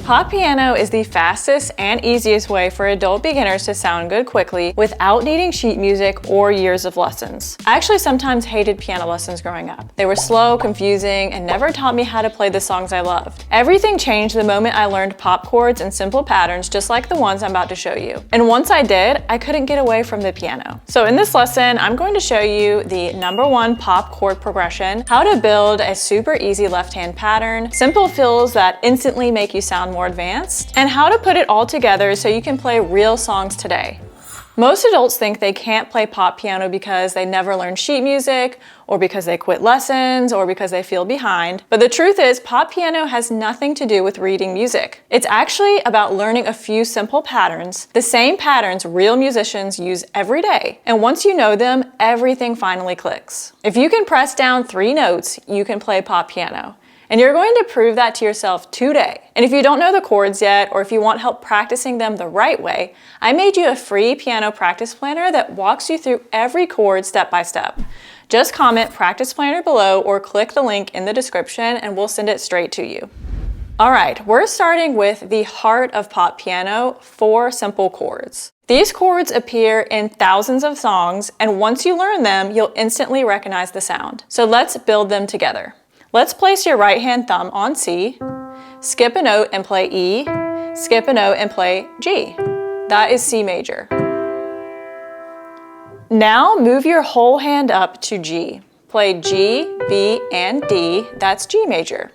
Pop piano is the fastest and easiest way for adult beginners to sound good quickly without needing sheet music or years of lessons. I actually sometimes hated piano lessons growing up. They were slow, confusing, and never taught me how to play the songs I loved. Everything changed the moment I learned pop chords and simple patterns just like the ones I'm about to show you. And once I did, I couldn't get away from the piano. So in this lesson, I'm going to show you the #1 pop chord progression, how to build a super easy left-hand pattern, simple fills that instantly make you sound more advanced, and how to put it all together so you can play real songs today. Most adults think they can't play pop piano because they never learned sheet music, or because they quit lessons, or because they feel behind. But the truth is, pop piano has nothing to do with reading music. It's actually about learning a few simple patterns, the same patterns real musicians use every day. And once you know them, everything finally clicks. If you can press down 3 notes, you can play pop piano. And you're going to prove that to yourself today. And if you don't know the chords yet, or if you want help practicing them the right way, I made you a free piano practice planner that walks you through every chord step by step. Just comment practice planner below or click the link in the description and we'll send it straight to you. All right, we're starting with the heart of pop piano, 4 simple chords. These chords appear in thousands of songs, and once you learn them, you'll instantly recognize the sound. So let's build them together. Let's place your right hand thumb on C, skip a note and play E, skip a note and play G. That is C major. Now move your whole hand up to G. Play G, B, and D, that's G major.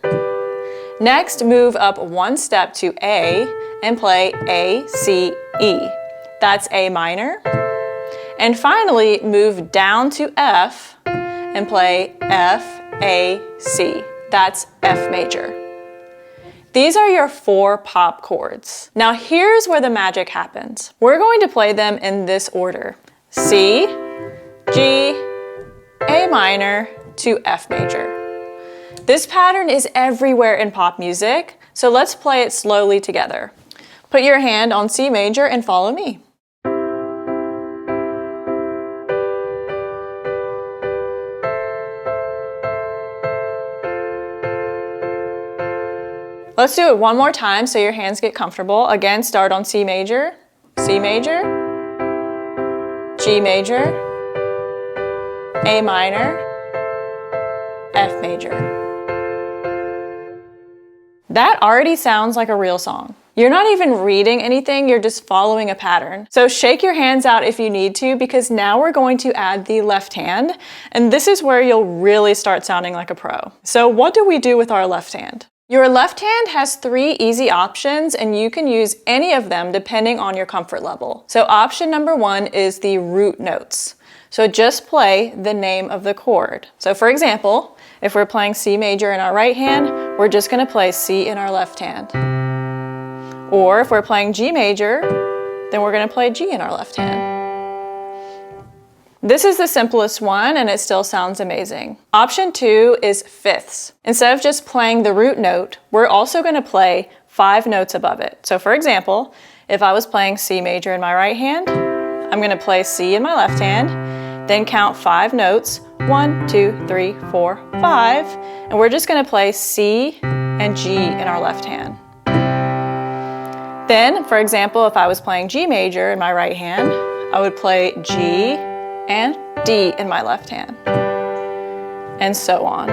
Next, move up 1 step to A and play A, C, E. That's A minor. And finally, move down to F and play F, A, C. That's F major. These are your 4 pop chords. Now here's where the magic happens. We're going to play them in this order: C, G, A minor to F major. This pattern is everywhere in pop music, so let's play it slowly together. Put your hand on C major and follow me. Let's do it one more time so your hands get comfortable. Again, start on C major, G major, A minor, F major. That already sounds like a real song. You're not even reading anything, you're just following a pattern. So shake your hands out if you need to, because now we're going to add the left hand, and this is where you'll really start sounding like a pro. So what do we do with our left hand? Your left hand has 3 easy options, and you can use any of them depending on your comfort level. So option number 1 is the root notes. So just play the name of the chord. So for example, if we're playing C major in our right hand, we're just going to play C in our left hand. Or if we're playing G major, then we're going to play G in our left hand. This is the simplest one, and it still sounds amazing. Option 2 is fifths. Instead of just playing the root note, we're also going to play 5 notes above it. So for example, if I was playing C major in my right hand, I'm going to play C in my left hand, then count 5 notes, 1, 2, 3, 4, 5, and we're just going to play C and G in our left hand. Then, for example, if I was playing G major in my right hand, I would play G and D in my left hand, and so on.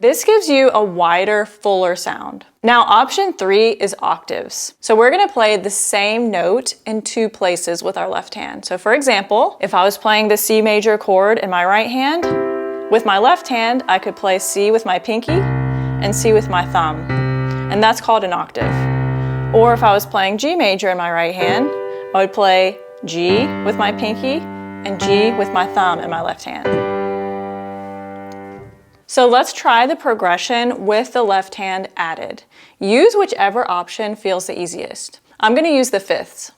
This gives you a wider, fuller sound. Now option 3 is octaves. So we're going to play the same note in 2 places with our left hand. So for example, if I was playing the C major chord in my right hand, with my left hand I could play C with my pinky and C with my thumb, and that's called an octave. Or if I was playing G major in my right hand, I would play G with my pinky and G with my thumb in my left hand. So let's try the progression with the left hand added. Use whichever option feels the easiest. I'm going to use the fifths.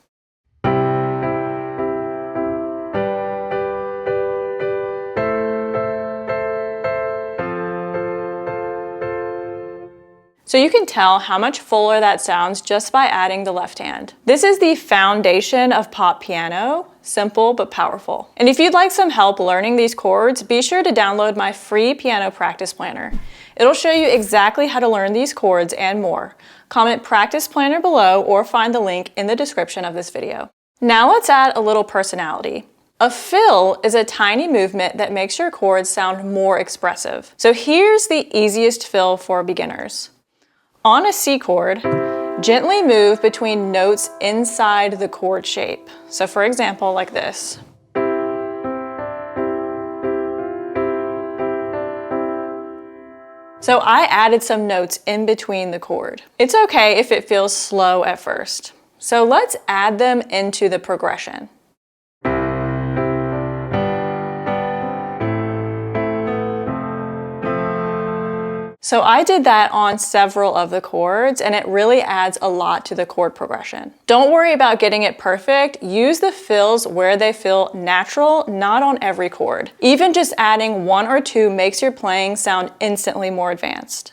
So you can tell how much fuller that sounds just by adding the left hand. This is the foundation of pop piano. simple but powerful. And if you'd like some help learning these chords, be sure to download my free piano practice planner. It'll show you exactly how to learn these chords and more. Comment practice planner below or find the link in the description of this video. Now let's add a little personality. A fill is a tiny movement that makes your chords sound more expressive. So here's the easiest fill for beginners. On a C chord, gently move between notes inside the chord shape. So for example, like this. So I added some notes in between the chord. It's okay if it feels slow at first. So let's add them into the progression. So I did that on several of the chords, and it really adds a lot to the chord progression. Don't worry about getting it perfect. Use the fills where they feel natural, not on every chord. Even just adding 1 or 2 makes your playing sound instantly more advanced.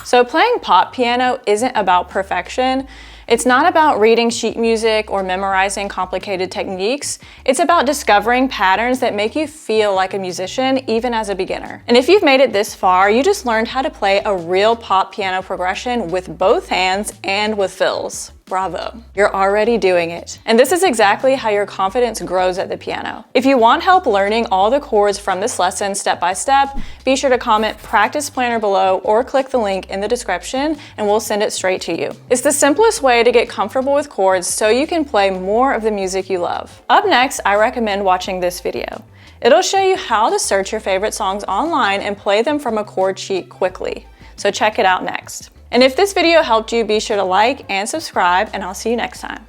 So playing pop piano isn't about perfection. It's not about reading sheet music or memorizing complicated techniques. It's about discovering patterns that make you feel like a musician, even as a beginner. And if you've made it this far, you just learned how to play a real pop piano progression with both hands and with fills. Bravo. You're already doing it. And this is exactly how your confidence grows at the piano. If you want help learning all the chords from this lesson step by step, be sure to comment practice planner below or click the link in the description and we'll send it straight to you. It's the simplest way to get comfortable with chords so you can play more of the music you love. Up next, I recommend watching this video. It'll show you how to search your favorite songs online and play them from a chord sheet quickly. So check it out next. And if this video helped you, be sure to like and subscribe, and I'll see you next time.